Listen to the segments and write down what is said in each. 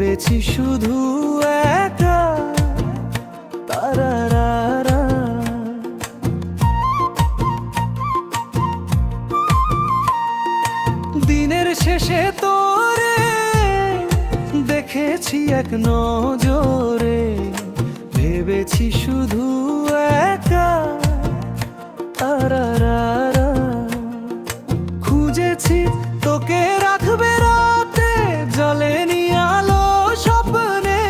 ভেবেছি শুধু একা তারারারা। দিনের শেষে তোরে দেখেছি এক নজরে, ভেবেছি শুধু একা তারারারা। খুঁজেছি তোকে রাখবে রাতে, জ্বলেনি আলো স্বপ্নে,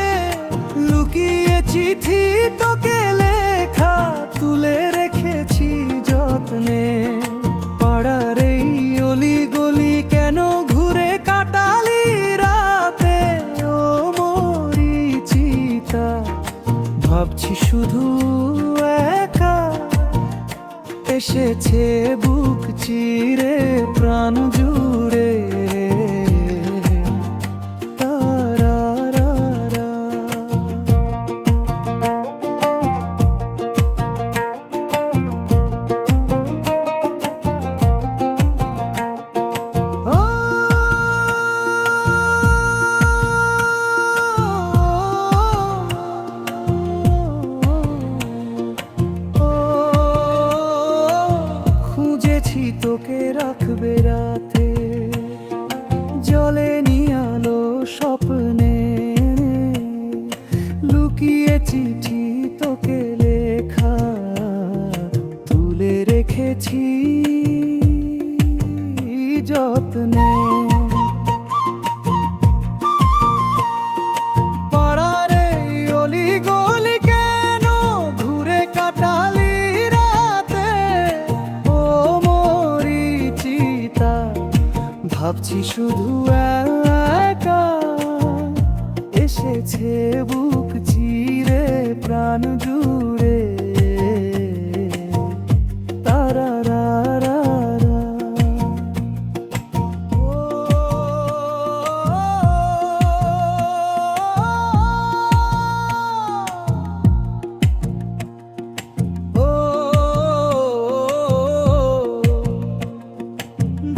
লুকিয়ে চিঠি তোকে লেখা তুলে রেখেছি যত্নে। পাড়ার এই অলি গলি কেন ঘুরে কাটালি রাতে, ও মরিচিতা ভাবছি শুধু একা। এসেছে বুক চিরে প্রাণ জুড়ে তারারারা। খুঁজেছি তোকে রাখবে রাতে, জ্বলেনি আলো স্বপ্নে, লুকিয়ে চিঠি তোকে লেখা তুলে রেখেছি যত্নে। পাড়ার এই অলি গলি কেন ঘুরে কাটালি রাতে, ও মরিচিতা ভাবছি শুধু একা। এসেছে বুক চিরে প্রাণ জুড়ে তারারারা।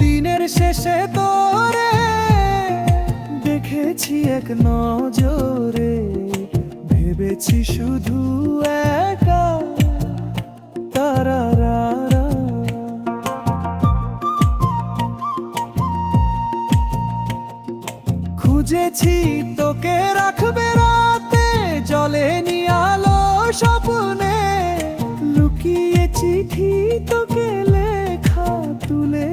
দিনের শেষে তোরে দেখেছি এক নজরে, ভেবেছি শুধু একা তারারারা। খুঁজেছি তোকে রাখবে রাতে, জ্বলেনি আলো স্বপ্নে, লুকিয়ে চিঠি তোকে লেখা তুলে